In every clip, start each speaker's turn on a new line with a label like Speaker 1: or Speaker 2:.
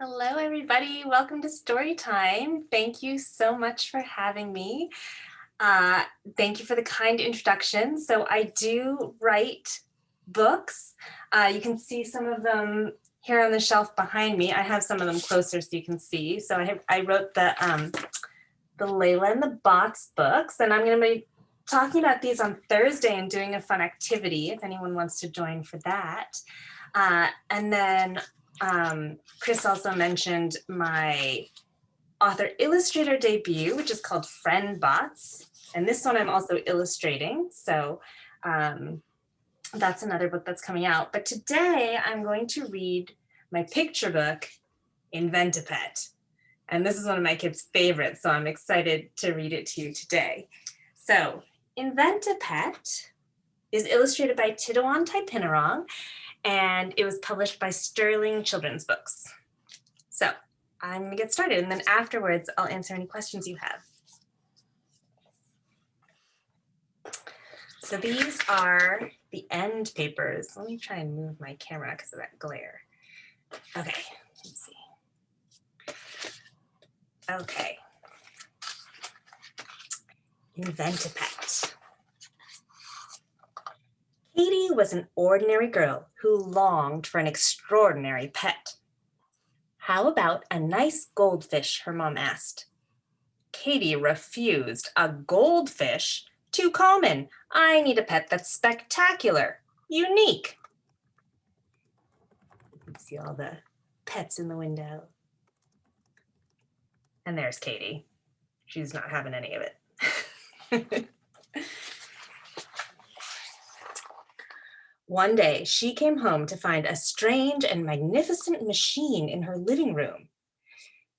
Speaker 1: Hello, everybody. Welcome to Story Time. Thank you so much for having me. Uh, Thank you for the kind introduction. So I do write books. You can see some of them here on the shelf behind me. I have some of them closer so you can see. So I wrote the Layla and the Bots books, and I'm going to be talking about these on Thursday and doing a fun activity if anyone wants to join for that. And then Chris also mentioned my author illustrator debut, which is called Friend Bots. And this one I'm also illustrating. So that's another book that's coming out. But today I'm going to read my picture book, Invent a Pet. And this is one of my kids' favorites, so I'm excited to read it to you today. So Invent a Pet is illustrated by Tidawon Taipinarong, and it was published by Sterling Children's Books. So I'm gonna get started, and then afterwards I'll answer any questions you have. So these are the end papers. Let me try and move my camera because of that glare. Okay, let's see. Okay. Invent a Pet. Katie was an ordinary girl who longed for an extraordinary pet. How about a nice goldfish, her mom asked. Katie refused. A goldfish? Too common. I need a pet that's spectacular, unique. You can see all the pets in the window. And there's Katie. She's not having any of it. One day, she came home to find a strange and magnificent machine in her living room.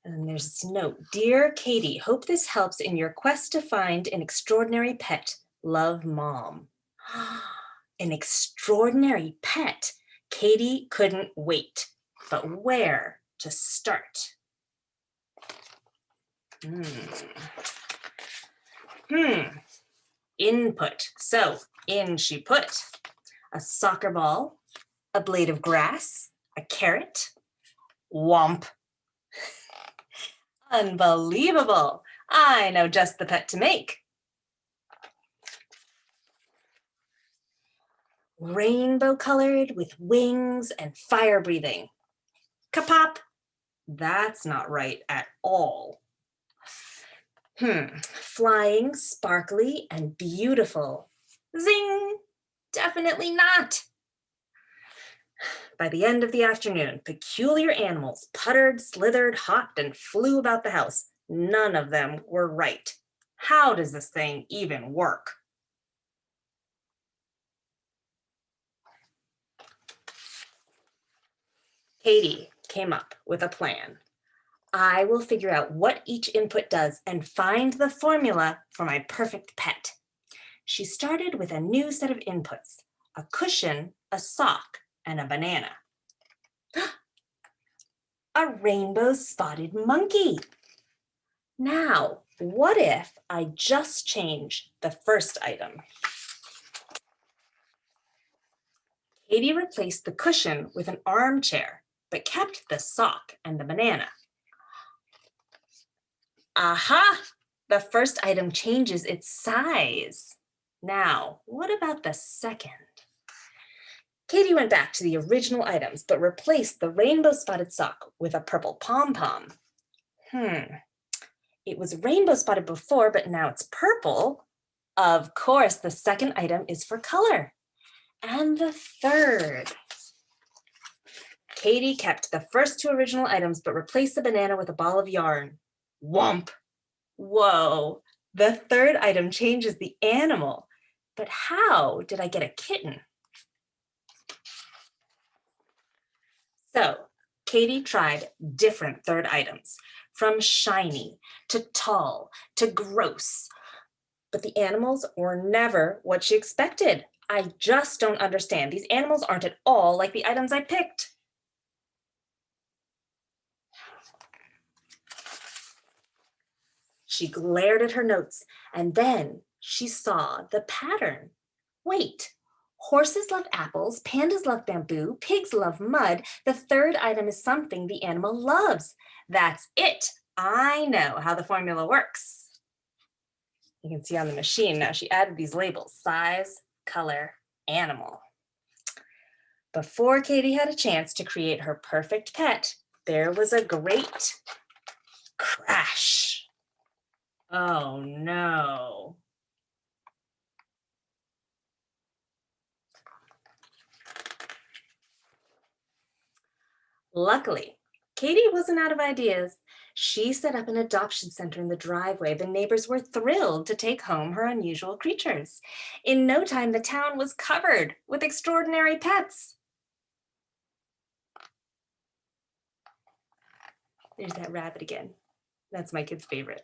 Speaker 1: And then there's this note. Dear Katie, hope this helps in your quest to find an extraordinary pet. Love, Mom. An extraordinary pet. Katie couldn't wait. But where to start? Input. So in she put a soccer ball, a blade of grass, a carrot, womp. Unbelievable. I know just the pet to make. Rainbow colored with wings and fire breathing. Kapop. That's not right at all. Flying, sparkly, and beautiful. Zing. Definitely not. By the end of the afternoon, peculiar animals puttered, slithered, hopped, and flew about the house. None of them were right. How does this thing even work? Katie came up with a plan. I will figure out what each input does and find the formula for my perfect pet. She started with a new set of inputs, a cushion, a sock, and a banana. A rainbow spotted monkey. Now, what if I just change the first item? Katie replaced the cushion with an armchair, but kept the sock and the banana. Aha! The first item changes its size. Now, what about the second? Katie went back to the original items, but replaced the rainbow spotted sock with a purple pom-pom. It was rainbow spotted before, but now it's purple. Of course, the second item is for color. And the third. Katie kept the first two original items, but replaced the banana with a ball of yarn. Womp. Whoa, the third item changes the animal. But how did I get a kitten? So Katie tried different third items, from shiny to tall to gross. But the animals were never what she expected. I just don't understand. These animals aren't at all like the items I picked. She glared at her notes, and then she saw the pattern. Wait, Horses love apples, pandas love bamboo, pigs love mud. The third item is something the animal loves. That's it. I know how the formula works. You can see on the machine now she added these labels: size, color, animal. Before Katie had a chance to create her perfect pet, there was a great crash. Oh no. Luckily, Katie wasn't out of ideas. She set up an adoption center in the driveway. The neighbors were thrilled to take home her unusual creatures. In no time, the town was covered with extraordinary pets. There's that rabbit again. That's my kid's favorite.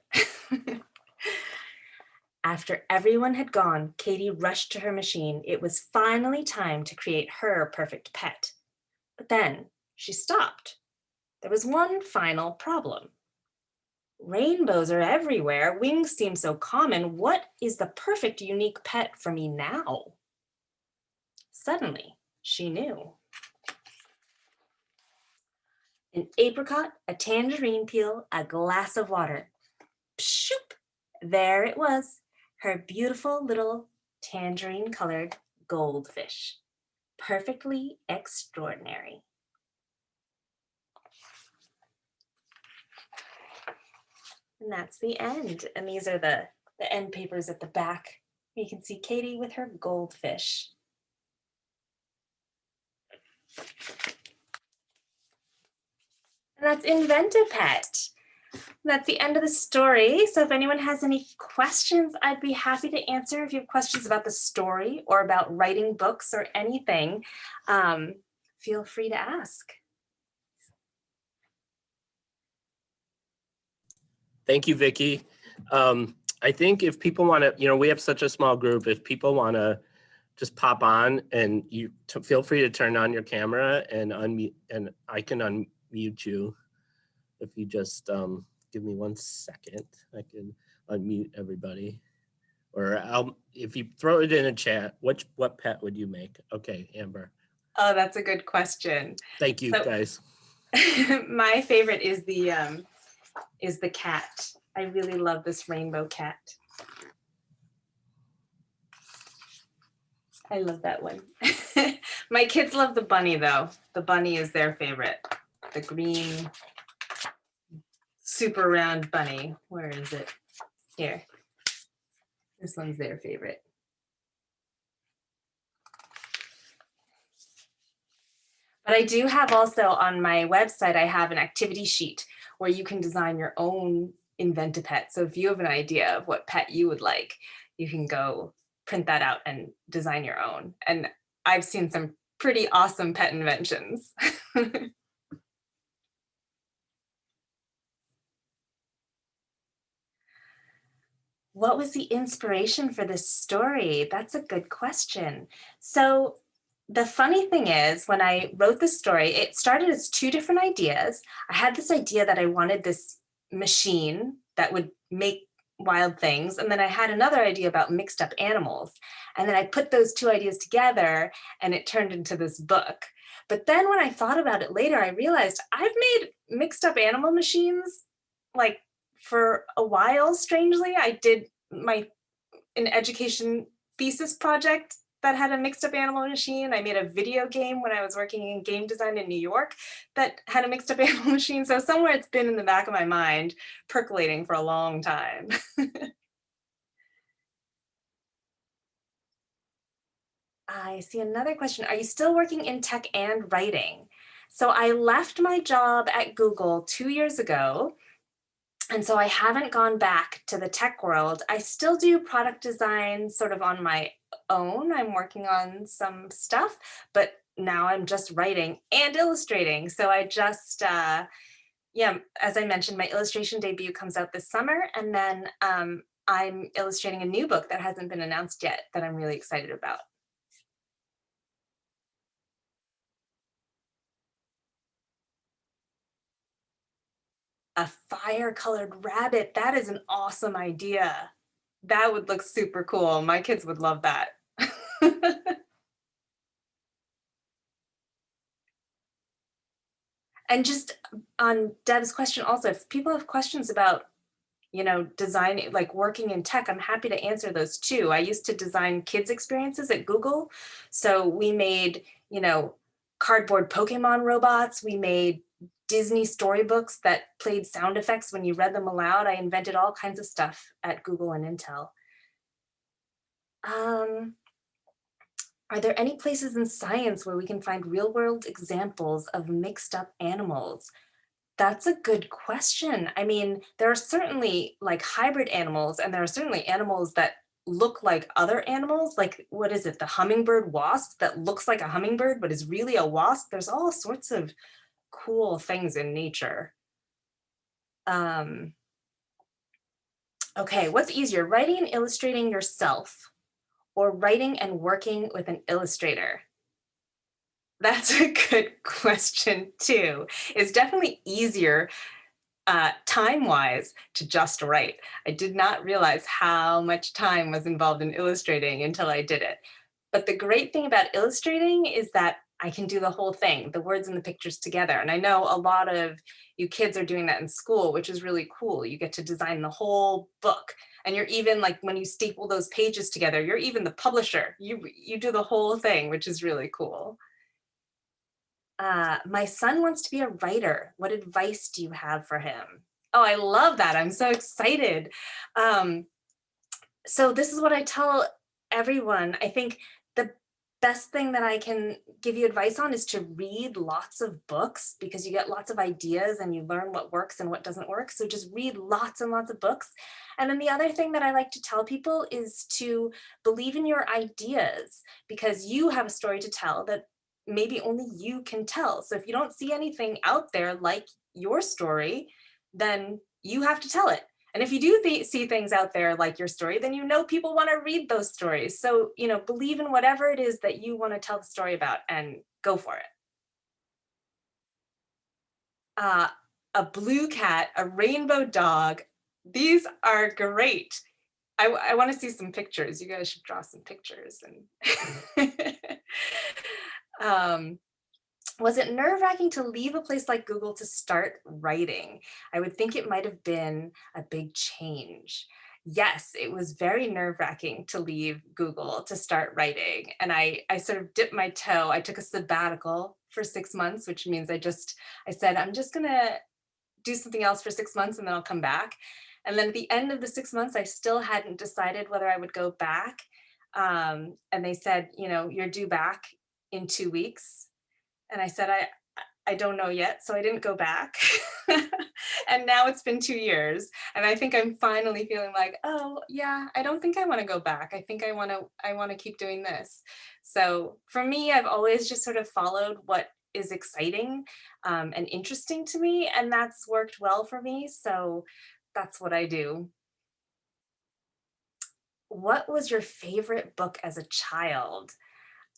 Speaker 1: After everyone had gone, Katie rushed to her machine. It was finally time to create her perfect pet. But then she stopped. There was one final problem. Rainbows are everywhere. Wings seem so common. What is the perfect unique pet for me now? Suddenly, she knew. An apricot, a tangerine peel, a glass of water. Pshoop! There it was, her beautiful little tangerine-colored goldfish. Perfectly extraordinary. And that's the end. And these are the end papers at the back. You can see Katie with her goldfish. And that's Invent-A-Pet. That's the end of the story. So if anyone has any questions, I'd be happy to answer. If you have questions about the story or about writing books or anything, feel free to ask.
Speaker 2: Thank you, Vicky. I think if people want to, we have such a small group. If people want to just pop on, and you feel free to turn on your camera and unmute, and I can unmute you. If you just give me 1 second, I can unmute everybody. Or if you throw it in a chat, what pet would you make? Okay, Amber.
Speaker 1: Oh, that's a good question.
Speaker 2: Thank you, guys.
Speaker 1: My favorite is the cat. I really love this rainbow cat. I love that one. My kids love the bunny though. The bunny is their favorite. The green, super round bunny. Where is it? Here. This one's their favorite. But I do have also on my website, I have an activity sheet where you can design your own Invent-A-Pet. So if you have an idea of what pet you would like, you can go print that out and design your own. And I've seen some pretty awesome pet inventions. What was the inspiration for this story? That's a good question. So the funny thing is, when I wrote the story, it started as 2 different ideas. I had this idea that I wanted this machine that would make wild things. And then I had another idea about mixed up animals. And then I put those 2 ideas together and it turned into this book. But then when I thought about it later, I realized I've made mixed up animal machines like for a while. Strangely, I did an education thesis project that had a mixed up animal machine. I made a video game when I was working in game design in New York that had a mixed up animal machine. So somewhere it's been in the back of my mind, percolating for a long time. I see another question. Are you still working in tech and writing? So I left my job at Google 2 years ago. And so I haven't gone back to the tech world. I still do product design sort of on my own. I'm working on some stuff, but now I'm just writing and illustrating. So I just, as I mentioned, my illustration debut comes out this summer. And then I'm illustrating a new book that hasn't been announced yet that I'm really excited about. A fire-colored rabbit, that is an awesome idea. That would look super cool. My kids would love that. And just on Deb's question also, if people have questions about, design, like working in tech, I'm happy to answer those too. I used to design kids experiences at Google. So we made, cardboard Pokemon robots. We made Disney storybooks that played sound effects when you read them aloud. I invented all kinds of stuff at Google and Intel. Um, are there any places in science where we can find real world examples of mixed up animals? That's a good question. I mean, there are certainly like hybrid animals, and there are certainly animals that look like other animals. Like, what is it? The hummingbird wasp that looks like a hummingbird, but is really a wasp. There's all sorts of cool things in nature. Um, okay, what's easier, writing and illustrating yourself or writing and working with an illustrator? That's a good question too. It's definitely easier time-wise to just write. I did not realize how much time was involved in illustrating until I did it. But the great thing about illustrating is that I can do the whole thing, the words and the pictures together. And I know a lot of you kids are doing that in school, which is really cool. You get to design the whole book. And you're even like, when you staple those pages together, you're even the publisher. You do the whole thing, which is really cool. My son wants to be a writer. What advice do you have for him? Oh, I love that. I'm so excited. Um, so this is what I tell everyone. I think the best thing that I can give you advice on is to read lots of books, because you get lots of ideas and you learn what works and what doesn't work. So just read lots and lots of books. And then the other thing that I like to tell people is to believe in your ideas, because you have a story to tell that maybe only you can tell. So if you don't see anything out there like your story, then you have to tell it. And if you do see things out there like your story, then people want to read those stories. So, believe in whatever it is that you want to tell the story about and go for it. Uh, a blue cat, a rainbow dog. These are great. I want to see some pictures. You guys should draw some pictures. And um, was it nerve-wracking to leave a place like Google to start writing? I would think it might have been a big change. Yes, it was very nerve-wracking to leave Google to start writing. And I sort of dipped my toe. I took a sabbatical for 6 months, which means I said, I'm just gonna do something else for 6 months and then I'll come back. And then at the end of the 6 months, I still hadn't decided whether I would go back. And they said, you're due back in 2 weeks. And I said, I don't know yet, so I didn't go back. And now it's been 2 years, and I think I'm finally feeling like, oh yeah, I don't think I want to go back. I think I want to keep doing this. So for me, I've always just sort of followed what is exciting and interesting to me, and that's worked well for me. So that's what I do. What was your favorite book as a child?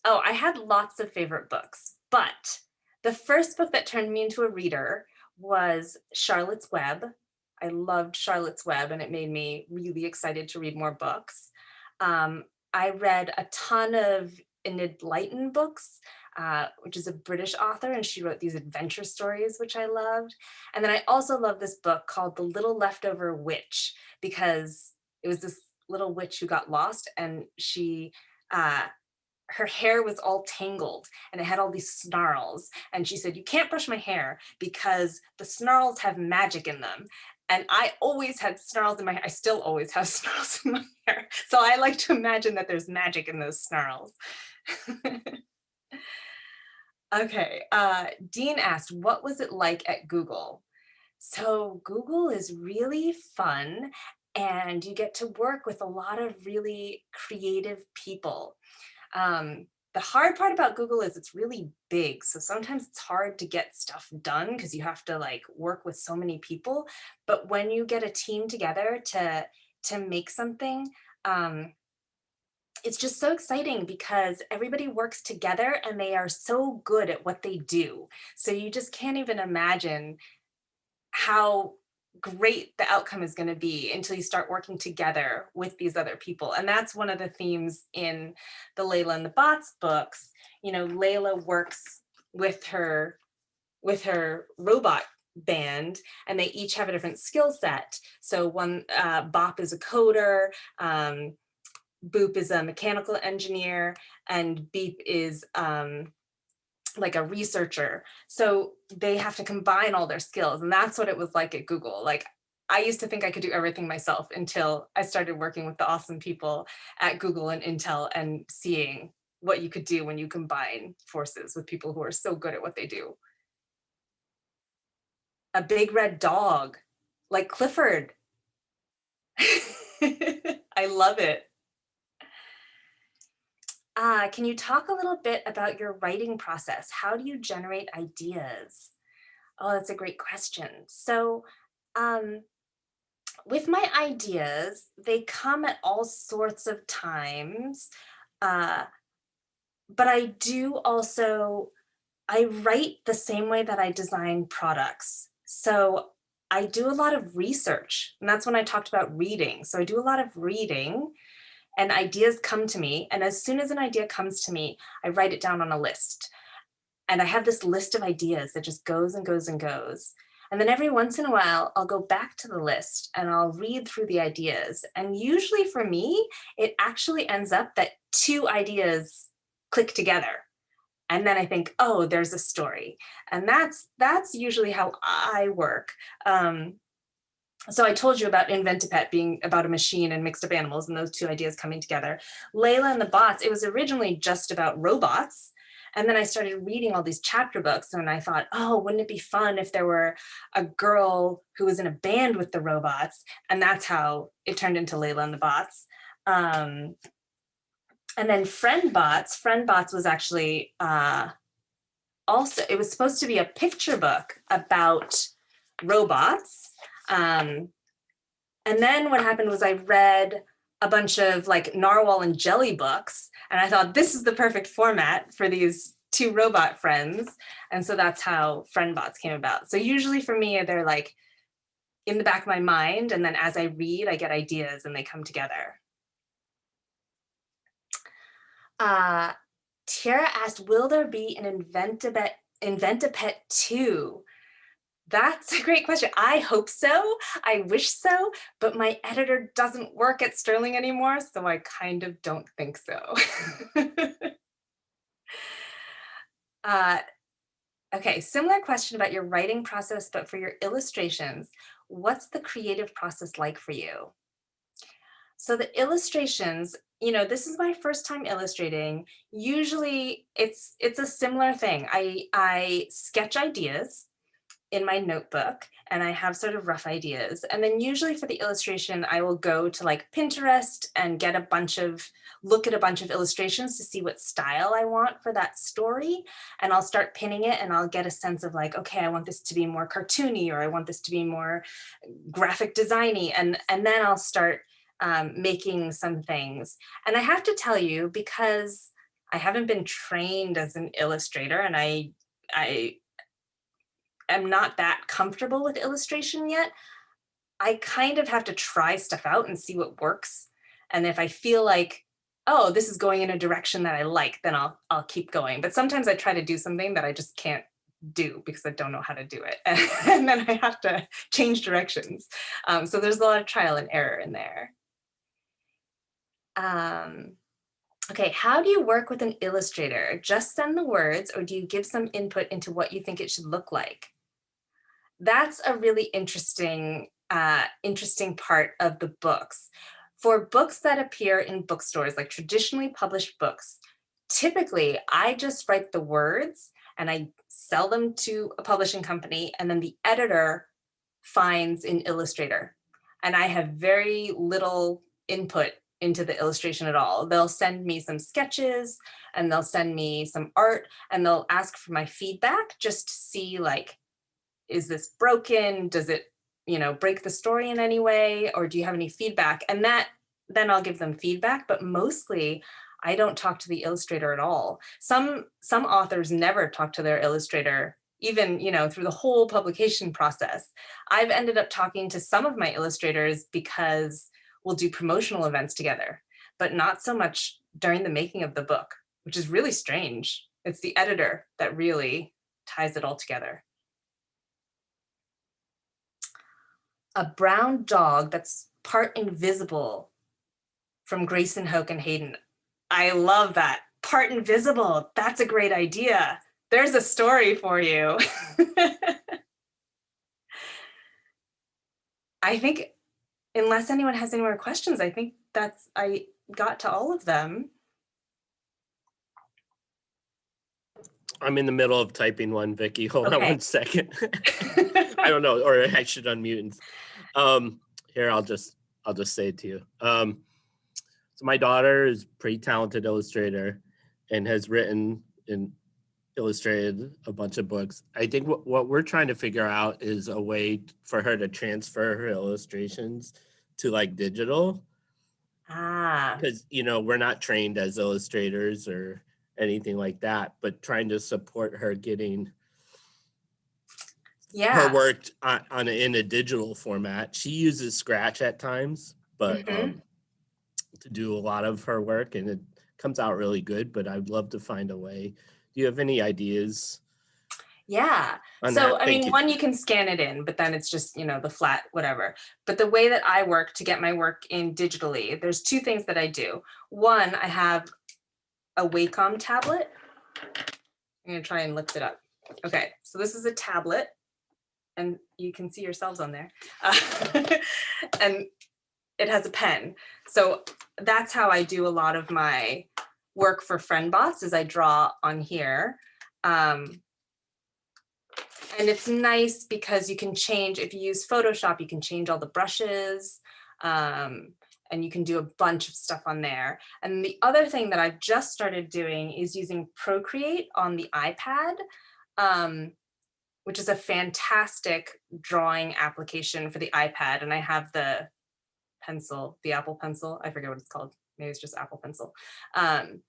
Speaker 1: Oh, I had lots of favorite books, but the first book that turned me into a reader was Charlotte's Web. I loved Charlotte's Web, and it made me really excited to read more books. I read a ton of Enid Blyton books, which is a British author, and she wrote these adventure stories, which I loved. And then I also love this book called The Little Leftover Witch, because it was this little witch who got lost, and uh, her hair was all tangled and it had all these snarls. And she said, you can't brush my hair because the snarls have magic in them. And I always had snarls in my hair. I still always have snarls in my hair. So I like to imagine that there's magic in those snarls. Okay. Dean asked, what was it like at Google? So Google is really fun, and you get to work with a lot of really creative people. The hard part about Google is it's really big. So sometimes it's hard to get stuff done because you have to like work with so many people. But when you get a team together to make something, um, it's just so exciting because everybody works together and they are so good at what they do. So you just can't even imagine how great the outcome is going to be until you start working together with these other people. And that's one of the themes in the Layla and the Bots books. Layla works with her with her robot band, and they each have a different skill set. So one, Bop is a coder, Boop is a mechanical engineer, and Beep is like a researcher. So they have to combine all their skills. And that's what it was like at Google. Like, I used to think I could do everything myself until I started working with the awesome people at Google and Intel and seeing what you could do when you combine forces with people who are so good at what they do. A big red dog, like Clifford. I love it. Can you talk a little bit about your writing process? How do you generate ideas? Oh, that's a great question. So, um, with my ideas, they come at all sorts of times. Uh, but I do also, I write the same way that I design products. So I do a lot of research, and that's when I talked about reading. So I do a lot of reading and ideas come to me. And as soon as an idea comes to me, I write it down on a list. And I have this list of ideas that just goes and goes and goes. And then every once in a while, I'll go back to the list and I'll read through the ideas. And usually for me, it actually ends up that two ideas click together. And then I think, oh, there's a story. And that's usually how I work. So I told you about Inventipet being about a machine and mixed up animals and those two ideas coming together. Layla and the Bots, it was originally just about robots. And then I started reading all these chapter books and I thought, oh, wouldn't it be fun if there were a girl who was in a band with the robots? And that's how it turned into Layla and the Bots. And then Friend Bots was actually also, it was supposed to be a picture book about robots. And then what happened was I read a bunch of like Narwhal and Jelly books, and I thought this is the perfect format for these two robot friends. And so that's how Friend Bots came about. So usually for me, they're like in the back of my mind, and then as I read, I get ideas and they come together. Tiara asked, will there be an Inventipet 2? That's a great question. I hope so. I wish so, but my editor doesn't work at Sterling anymore, so I kind of don't think so. Okay, similar question about your writing process, but for your illustrations. What's the creative process like for you? So the illustrations, this is my first time illustrating. Usually it's a similar thing. I sketch ideas in my notebook and I have sort of rough ideas. And then usually for the illustration, I will go to like Pinterest and look at a bunch of illustrations to see what style I want for that story. And I'll start pinning it and I'll get a sense of like, okay, I want this to be more cartoony or I want this to be more graphic designy. And then I'll start making some things. And I have to tell you, because I haven't been trained as an illustrator and I am not that comfortable with illustration yet, I kind of have to try stuff out and see what works. And if I feel like, oh, this is going in a direction that I like, then I'll keep going. But sometimes I try to do something that I just can't do because I don't know how to do it. And then I have to change directions. So there's a lot of trial and error in there. Okay, how do you work with an illustrator? Just send the words, or do you give some input into what you think it should look like? That's a really interesting part of the books. For books that appear in bookstores, like traditionally published books, typically I just write the words and I sell them to a publishing company, and then the editor finds an illustrator. And I have very little input into the illustration at all. They'll send me some sketches and they'll send me some art and they'll ask for my feedback just to see like, is this broken? Does it, break the story in any way? Or do you have any feedback? And then I'll give them feedback, but mostly I don't talk to the illustrator at all. Some authors never talk to their illustrator, even, through the whole publication process. I've ended up talking to some of my illustrators because we'll do promotional events together, but not so much during the making of the book, which is really strange. It's the editor that really ties it all together. a brown dog that's part invisible from Grayson, Hoke, and Hayden. I love that. Part invisible. That's a great idea. There's a story for you. I think, unless anyone has any more questions, I think I got to all of them.
Speaker 2: I'm in the middle of typing one, Vicky. Hold on
Speaker 1: Okay.
Speaker 2: 1 second. I don't know, or I should unmute. Here, I'll just say it to you. So my daughter is a pretty talented illustrator and has written and illustrated a bunch of books. I think what we're trying to figure out is a way for her to transfer her illustrations to like digital. Because, you know, we're not trained as illustrators or anything like that, but trying to support her getting her work in a digital format. She uses Scratch at times, but to do a lot of her work, and it comes out really good, but I'd love to find a way. Do you have any ideas?
Speaker 1: Yeah. So, I mean, one, you can scan it in, but then it's just, you know, the flat, whatever. But the way that I work to get my work in digitally, there's two things that I do. One, I have a Wacom tablet. I'm going to try and lift it up. Okay. So this is a tablet, and you can see yourselves on there. And it has a pen. So that's how I do a lot of my work for FriendBoss, is I draw on here. And it's nice because you can change, if you use Photoshop, you can change all the brushes, and you can do a bunch of stuff on there. And the other thing that I've just started doing is using Procreate on the iPad, which is a fantastic drawing application for the iPad. And I have the pencil, the Apple Pencil. I forget what it's called. Maybe it's just Apple Pencil. And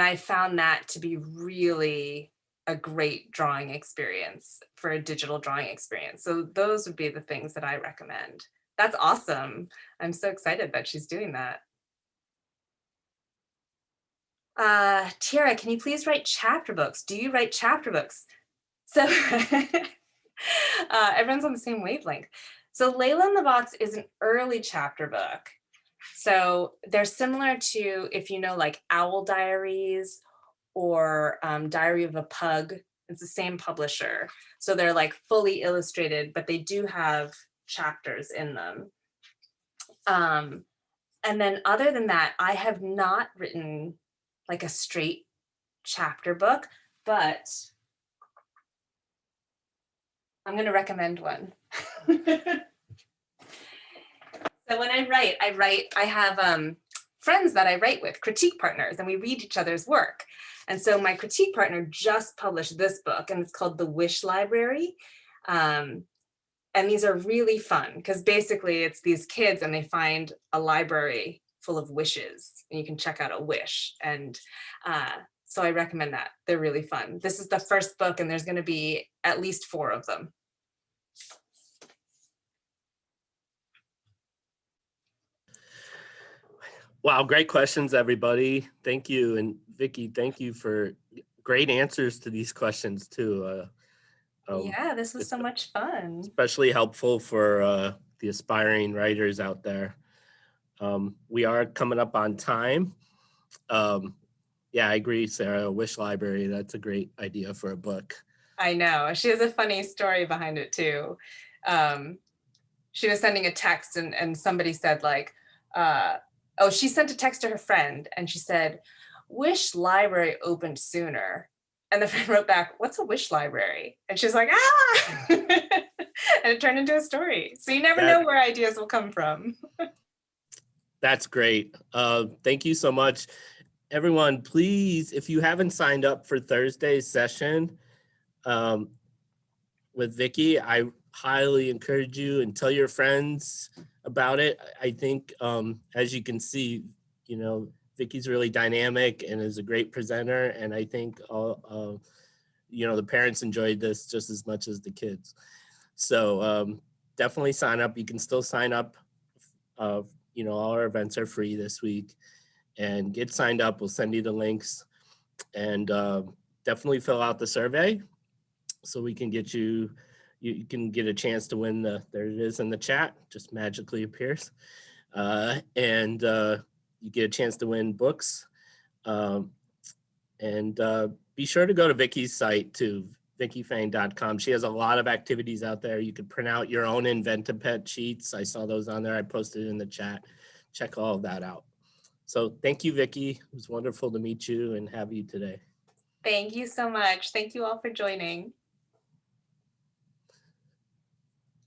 Speaker 1: I found that to be really a great drawing experience for a digital drawing experience. So those would be the things that I recommend. That's awesome. I'm so excited that she's doing that. Tiara, can you please write chapter books? Do you write chapter books? So everyone's on the same wavelength. So Layla and the Bots is an early chapter book. So they're similar to, if you know, like Owl Diaries or Diary of a Pug. It's the same publisher. So they're like fully illustrated, but they do have chapters in them. And then other than that, I have not written like a straight chapter book, but I'm going to recommend one. So when I have friends that I write with, critique partners, and we read each other's work. And so my critique partner just published this book, and it's called The Wish Library. And these are really fun because basically it's these kids and they find a library full of wishes, and you can check out a wish. And so I recommend that. They're really fun. This is the first book, and there's going to be at least 4 of them.
Speaker 2: Wow, great questions, everybody. Thank you. And Vicky, thank you for great answers to these questions too.
Speaker 1: Yeah, this was so much fun.
Speaker 2: Especially helpful for the aspiring writers out there. We are coming up on time. Yeah, I agree, Sarah. Wish Library, that's a great idea for a book.
Speaker 1: I know. She has a funny story behind it too. She was sending a text and somebody said like, oh, she sent a text to her friend and she said, "Wish Library opened sooner." And the friend wrote back, "What's a wish library?" And she's like, "Ah!" And it turned into a story. So you never know where ideas will come from.
Speaker 2: That's great. Thank you so much. Everyone, please, if you haven't signed up for Thursday's session with Vicky, I highly encourage you and tell your friends about it. I think, as you can see, you know, Vicky's really dynamic and is a great presenter. And I think, you know, the parents enjoyed this just as much as the kids. So definitely sign up. You can still sign up. You know, all our events are free this week. And get signed up. We'll send you the links. And definitely fill out the survey so we can get you you can get a chance to win there it is in the chat, just magically appears. And you get a chance to win books. And be sure to go to Vicky's site too, vickyfang.com. She has a lot of activities out there. You could print out your own Invent-A-Pet sheets. I saw those on there. I posted it in the chat. Check all of that out. So thank you, Vicky. It was wonderful to meet you and have you today.
Speaker 1: Thank you so much. Thank you all for joining.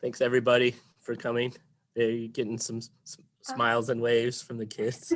Speaker 2: Thanks everybody for coming. There, you're getting some smiles and waves from the kids.